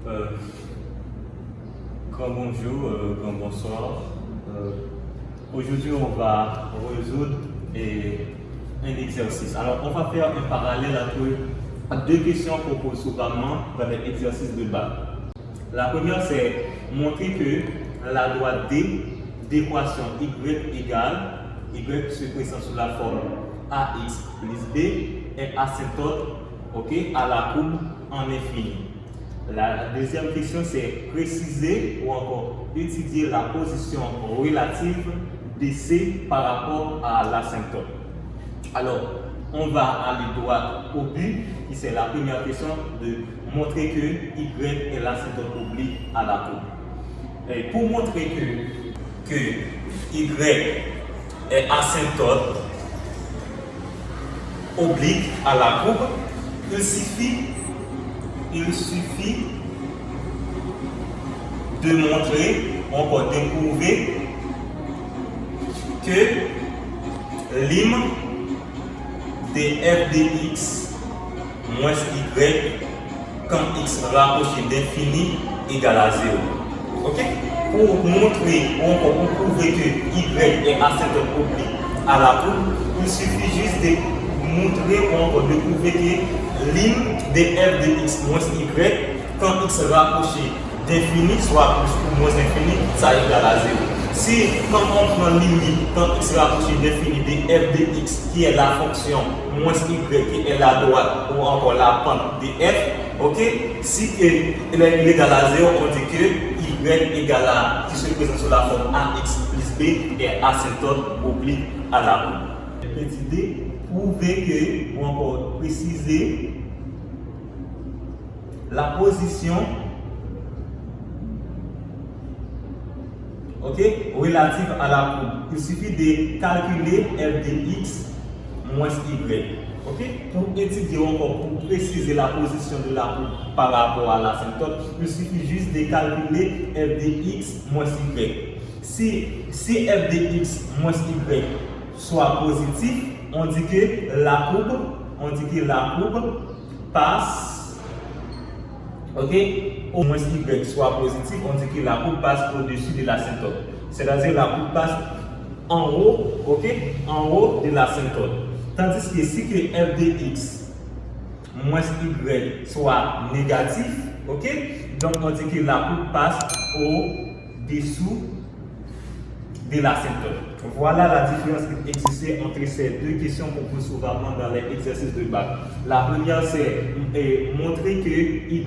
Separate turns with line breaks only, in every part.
Euh, Grand bonjour, grand bonsoir. Aujourd'hui, on va résoudre un exercice. Alors, on va faire un parallèle entre deux questions qu'on pose souvent dans les exercices de bac. La première, c'est montrer que la droite D d'équation y égale y se présente sous la forme ax plus b est asymptote à la courbe en infini. La deuxième question, c'est préciser ou encore étudier la position relative de C par rapport à l'asymptote. Alors, on va aller droit au but, qui c'est la première question, de montrer que Y est l'asymptote oblique à la courbe. Et pour montrer que Y est asymptote oblique à la courbe, il suffit de montrer, encore de prouver que l'hymne de f de x moins y quand x rapproché d'infini égale à 0. Ok? Pour montrer, encore pour prouver que y est asymptote oblique à la courbe, il suffit juste de montrer ou encore de prouver que l'hymne de f de x moins y quand x rapproché d'infini, soit plus ou moins infini, ça égale à 0. Si quand on prend l'limite quand x rapproché d'infini de f de x qui est la fonction moins y qui est la droite ou encore la pente de f, ok, si il est égal à 0, on dit que y égale à, qui se présente sous la forme ax plus b est asymptote oblique à la courbe. Petite idée, prouver que, ou encore préciser la position relative à la courbe. Il suffit de calculer f de x moins y. Pour étudier encore, pour préciser la position de la courbe par rapport à l'asymptote, il suffit juste de calculer f de x moins y. Si f de x moins y soit positif, on dit que la courbe passe, au moins y soit positif, on dit que la courbe passe au-dessus de l'asymptote. C'est-à-dire la courbe passe en haut, en haut de l'asymptote. Tandis que si que f de x moins y soit négatif, donc on dit que la courbe passe au-dessous de l'asymptote. Voilà la différence qui existe entre ces deux questions qu'on pose souvent dans les exercices de bac. La première, c'est montrer que y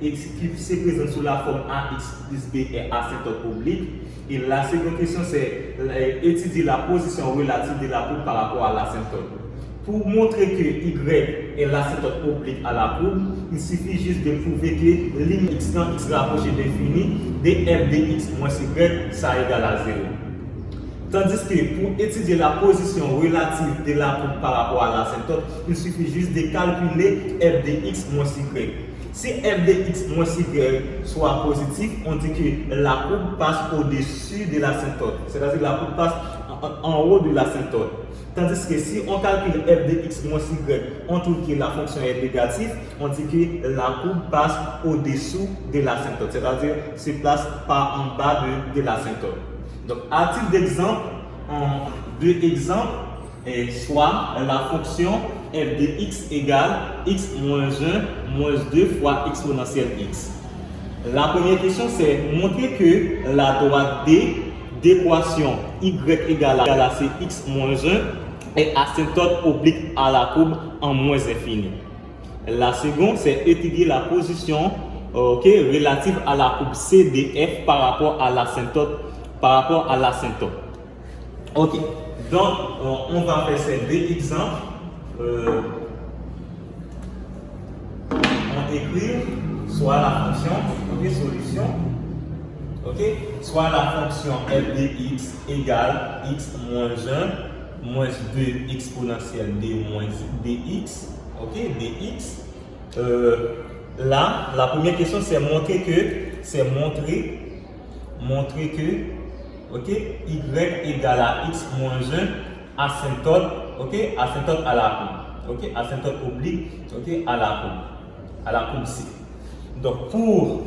qui se présente sous la forme ax plus b est asymptote oblique. Et la seconde question, c'est étudier la position relative de la courbe par rapport à l'asymptote. Pour montrer que y est l'asymptote oblique à la courbe, il suffit juste de prouver que l'hymne x quand x rapproché d'infini de f de x moins y, ça égale à 0. Tandis que pour étudier la position relative de la courbe par rapport à l'asymptote, il suffit juste de calculer f de x moins y. Si f de x moins y soit positif, on dit que la courbe passe au-dessus de l'asymptote. C'est-à-dire que la courbe passe en haut de l'asymptote. Tandis que si on calcule f de x moins y, on trouve que la fonction est négative, on dit que la courbe passe au-dessous de l'asymptote. C'est-à-dire se place par en bas de l'asymptote. Donc, à titre d'exemple, en deux exemples, soit la fonction f de x égale x moins 1 moins 2 fois exponentielle x. La première question, c'est montrer que la droite D d'équation y égale à cx moins 1 est asymptote oblique à la courbe en moins infini. La seconde, c'est étudier la position relative à la courbe C de f par rapport à l'asymptote. Ok, donc on va faire ces deux exemples. On écrit soit la fonction, solution, soit la fonction f de x égale x moins 1 moins 2 exponentielle d moins dx, dx. Là, la première question, c'est montrer que y égale à x moins 1 asymptote, asymptote à la courbe, asymptote oblique, à la courbe C. Donc pour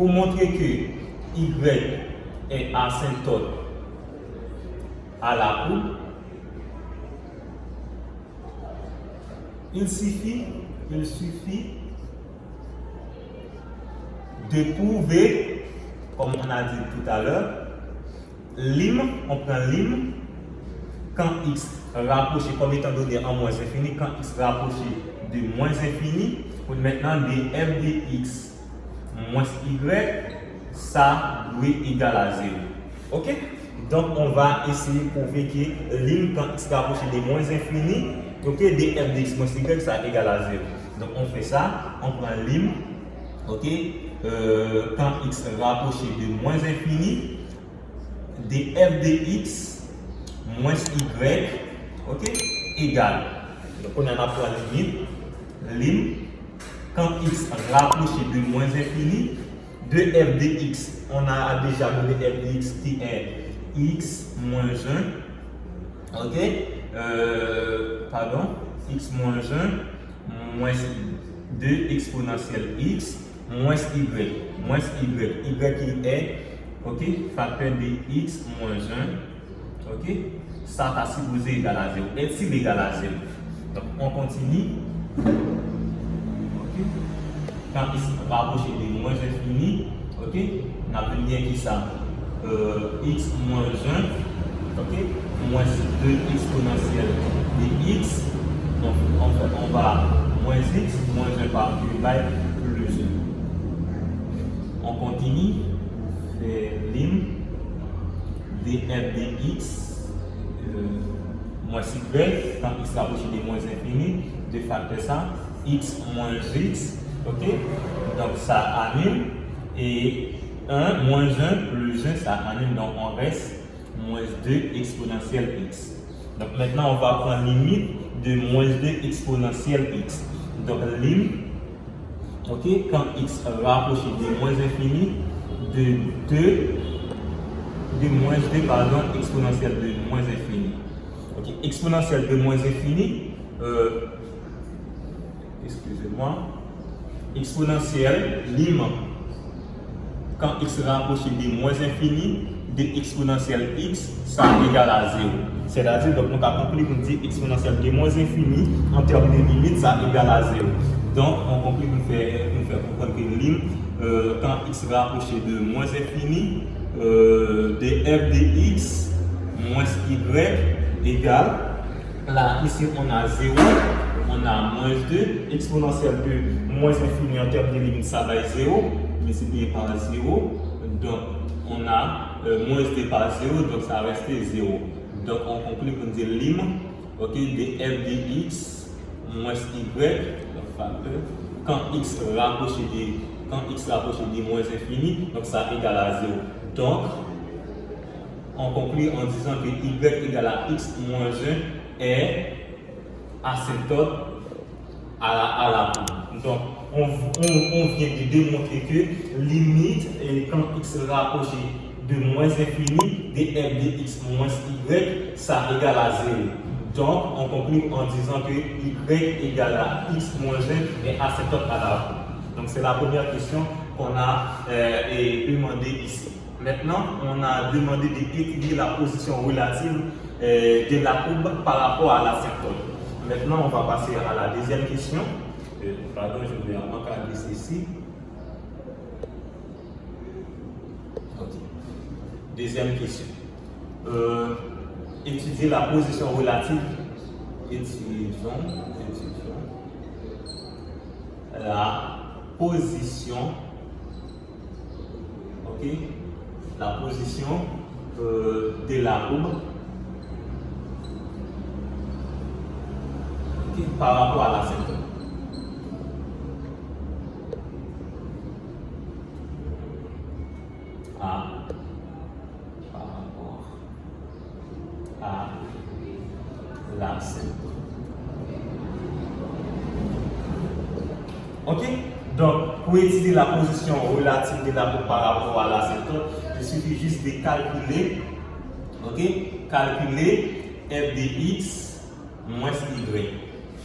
montrer que y est asymptote à la courbe, il suffit de prouver, comme on a dit tout à l'heure, on prend lim quand x rapproché comme étant donné en moins infini, quand x rapproché de moins infini, pour maintenant df de x moins y, ça doit égal à 0. Ok? Donc on va essayer de prouver que lim quand x rapproché de moins infini, ok, df de x moins y, ça égal à 0. Donc on fait ça, on prend lim, ok, quand x rapproché de moins infini, df de x moins y, ok, égal. Donc on a pris la limite, lim, quand x rapproché de moins infini, de f de x, on a déjà donné f de x qui est x moins 1, ok, x moins 1, moins 2 exponentielle x, moins y qui est, ok, facteur de x moins 1, ok, ça va supposé égal à 0, est-il égal à 0? Donc on continue, ok, quand x rapproché de moins infini, ok, on a bien qui ça, x moins 1, ok, moins 2 exponentielle de x, donc on va moins x, moins 1 par plus 1. On continue, fait lim, df de x, moins y, quand x rapproché de moins infini, de facteur ça, x moins x, ok, donc ça annule, et 1 moins 1 plus 1, ça annule, donc on reste moins 2 exponentielle x. Donc maintenant on va prendre limite de moins 2 exponentielle x. Donc lim, ok, quand x rapproché de moins infini, de moins 2, pardon, exponentielle de moins infini. Ok, exponentielle de moins infini, excusez-moi, exponentielle lim, quand x rapproché de moins infini, de exponentielle x, ça égale à 0. C'est-à-dire, donc, on a compris qu'on dit exponentielle de moins infini, en termes de limite, ça égale à 0. Donc, on compris qu'on fait comprendre que lim, quand x rapproché de moins infini, de f de x moins y égale, là, ici, on a 0, on a moins 2, exponentielle de moins infini en termes de limite, ça va être 0, multiplié par 0, donc on a moins 2 par 0, donc ça reste 0. Donc on conclut qu'on dit lim, ok, de f de x moins y, quand x rapproché de moins infini, donc ça égale à 0. Donc on conclut en disant que y égale à x moins 1 est asymptote à la courbe. Donc on vient de démontrer que limite, quand x rapproché de moins infini, df de x moins y, ça égale à 0. Donc, on conclut en disant que y égale à x moins 1 est asymptote à la courbe. Donc, c'est la première question qu'on a demandé ici. Maintenant, on a demandé d'étudier la position relative de la courbe par rapport à l'asymptote. Maintenant, on va passer à la deuxième question. Pardon, je vais encadrer ceci. Okay. Deuxième question. Étudier la position relative. Étudions la position. Ok. La position de la courbe. Okay. Par rapport à l'asymptote. Par rapport à l'asymptote. Ok? Donc, pour étudier la position relative de la courbe par rapport à l'asymptote, il suffit juste de calculer, ok? Calculer f de x moins y.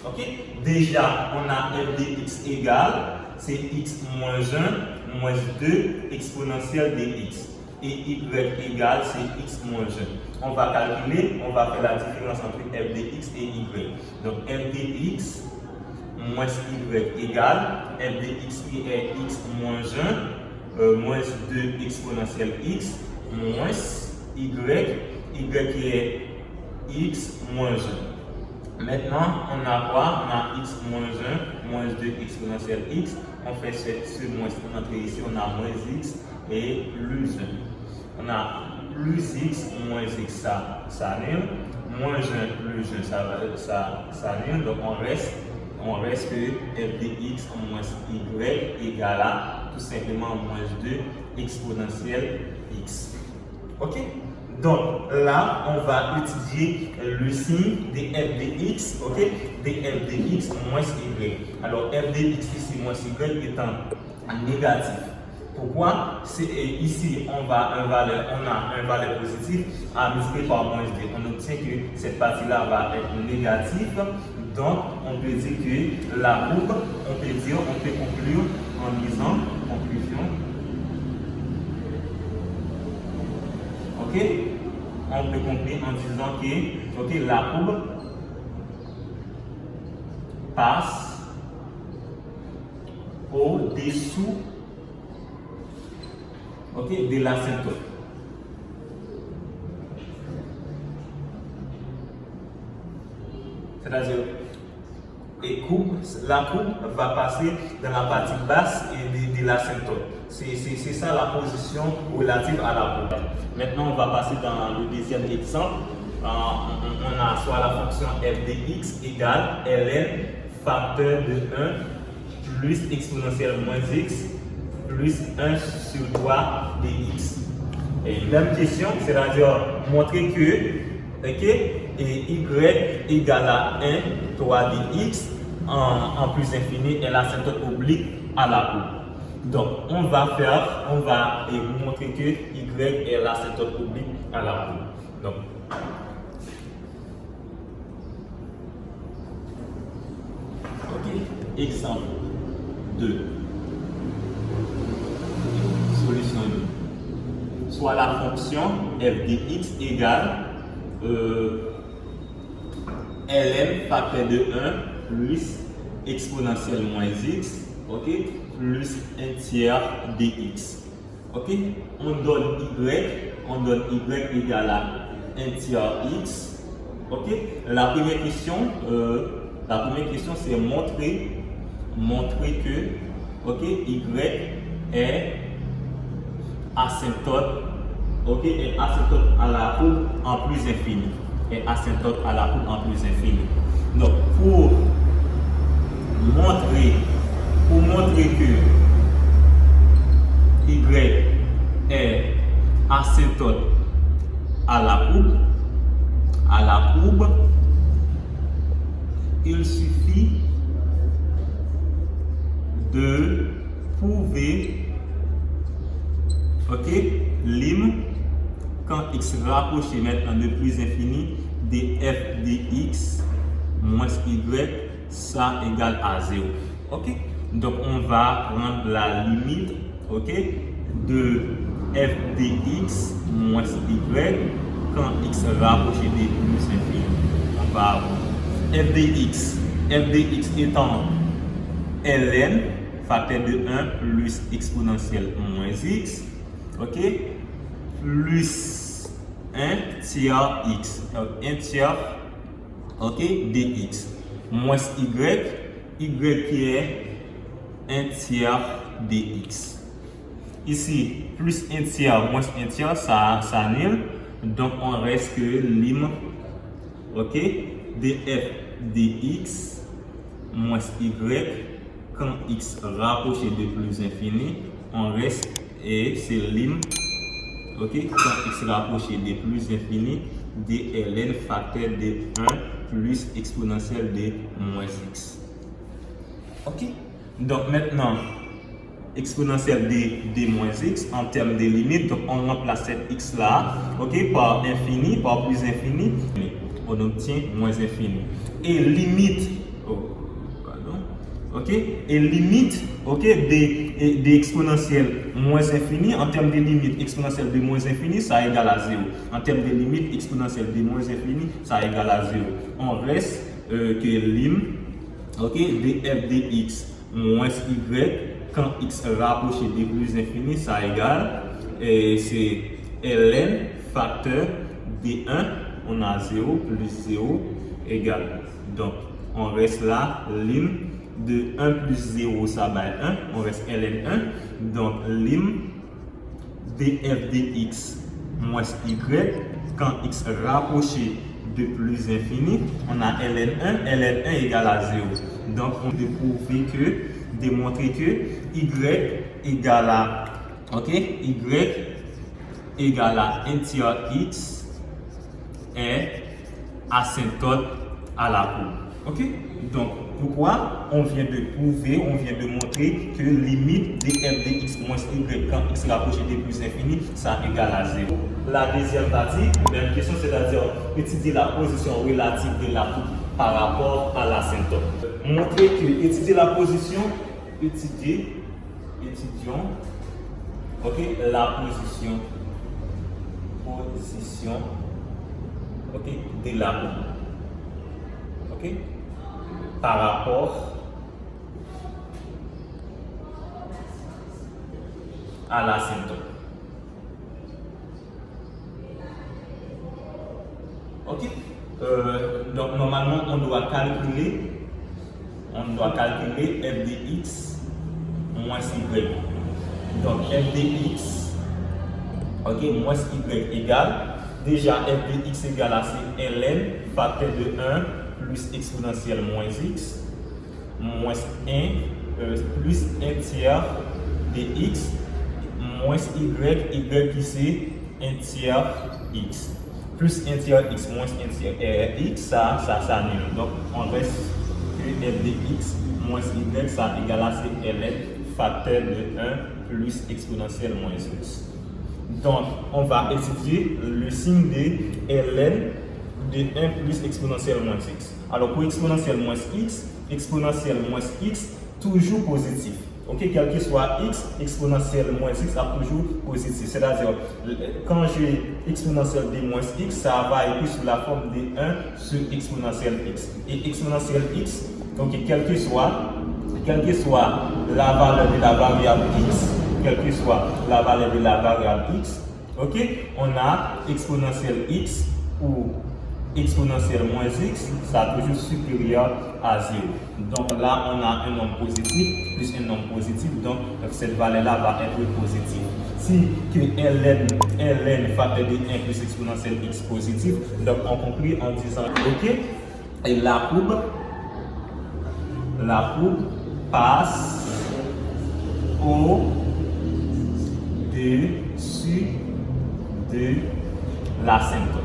Ok? Déjà, on a f de x égale, c'est x moins 1 moins 2 exponentielle de x. Et y égale, c'est x moins 1. On va calculer, on va faire la différence entre f de x et y. Donc f de x moins y égale f de x qui est x moins 1 moins 2 exponentielle x moins y qui est x moins 1. Maintenant, on a quoi? On a x moins 1 moins 2 exponentielle x. On fait ce moins, on entre ici, on a moins x et plus 1. On a plus x moins x, ça annule. Moins 1 plus 1, ça annule. Donc on reste que f de x moins y égale à tout simplement moins 2 exponentielle x. Ok? Donc là, on va étudier le signe de f de x, ok? De f de x moins y. Alors f de x ici moins y étant négatif. Pourquoi? Ici, on a un valeur positif à multiplier par moins 2. On obtient que cette partie-là va être négative. Donc, on peut dire que la courbe, on peut conclure en disant conclusion. Ok? On peut conclure en disant que la courbe passe au-dessous de l'asymptote. C'est-à-dire, la courbe va passer dans la partie basse de l'asymptote. C'est ça la position relative à la courbe. Maintenant, on va passer dans le deuxième exemple. On a soit la fonction f de x égale ln facteur de 1 plus exponentielle moins x plus 1 sur 3 de x. Et même question, c'est-à-dire montrer que y égale à 1 3 de x en plus infini est l'asymptote oblique à la courbe. Donc on va montrer que y est l'asymptote oblique à la courbe. Donc exemple 2. Solution 2. Soit la fonction f de x égale ln facteur de 1 plus exponentielle moins x, plus 1 tiers dx. On donne y égale à 1 tiers x. La première question c'est montrer que y est asymptote, est asymptote à la courbe en plus infini. Est asymptote à la courbe en plus infini. Donc pour montrer que y est asymptote à la courbe, il suffit de prouver lim quand x rapproché maintenant de plus infini de f de x moins y, ça égale à 0. Donc on va prendre la limite de f de x moins y quand x rapproché de plus infini. On va avoir f de x étant ln facteur de 1 plus exponentielle moins x, plus 1 tiers x, 1 tiers dx, moins y qui est 1 tiers dx. Ici, plus 1 tiers moins 1 tiers, ça annule. Donc on reste que lim df dx moins y quand x rapproché de plus infini, on reste et c'est lim quand x rapproché de plus infini de ln facteur de 1 plus exponentielle de moins x. Donc maintenant exponentielle de moins x en termes de limite, donc on remplace cette x là par infini, par plus infini, on obtient moins infini. Et limite ok, et limite, ok, des exponentielles moins infinies, en termes de limite exponentielle de moins infini, ça égale à 0. En termes de limite exponentielle de moins infini, ça égale à 0. On reste que lim, ok, de f de x moins y, quand x rapproché de plus infini, ça égale, et c'est ln facteur de 1, on a 0 plus 0 égale. Donc, on reste là, lim de 1 plus 0, ça va être 1, on reste ln 1. Donc, lim de f de x moins y, quand x rapproché de plus infini, on a ln1 égale à 0. Donc, on peut prouver que, démontrer que y égale à, ok, y égale à 1 tiers x est asymptote à la courbe. Ok? Donc, pourquoi on vient de prouver, on vient de montrer que limite de f de x moins y quand x rapproché de plus infini, ça égale à 0. La deuxième partie, même question, c'est-à-dire étudier la position relative de la courbe par rapport à l'asymptote. Montrer que étudier la position, étudions, ok, la position, ok, de la courbe. Ok? Par rapport à l'asymptote. Ok? Donc normalement on doit calculer f de x moins y. Donc f de x, ok, moins y égale, déjà f de x égale à ln facteur de 1 plus exponentielle moins x moins 1 plus 1 tiers de x moins y qui c'est 1 tiers x plus 1 tiers x moins 1 tiers x, ça annule. Donc on reste que f de x moins y, ça égale à ln facteur de 1 plus exponentielle moins x. Donc on va étudier le signe de ln de 1 plus exponentielle moins x. Alors pour exponentielle moins x, toujours positif. Ok, quel que soit x, exponentielle moins x a toujours positif. C'est-à-dire, quand j'ai exponentielle de moins x, ça va être sous la forme de 1 sur exponentielle x. Et exponentielle x, ok, quelle que soit la valeur de la variable x, ok, on a exponentielle x ou exponentielle moins x, ça toujours supérieur à 0. Donc là, on a un nombre positif plus un nombre positif, donc cette valeur-là va être positive. Si que ln facteur de 1 plus exponentielle x positif, donc on conclut en disant, ok, et la courbe passe au-dessus de l'asymptote.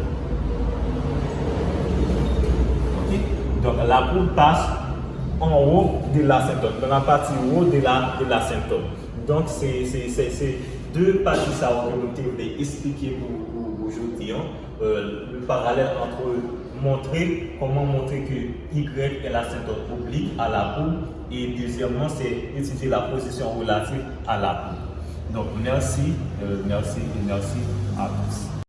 Donc la courbe passe en haut de l'asymptote, dans la partie haut de l'asymptote. Donc c'est deux parties ça que je vais expliquer pour aujourd'hui. Le parallèle entre comment montrer que y est l'asymptote oblique à la courbe, et deuxièmement c'est étudier la position relative à la courbe. Donc merci à tous.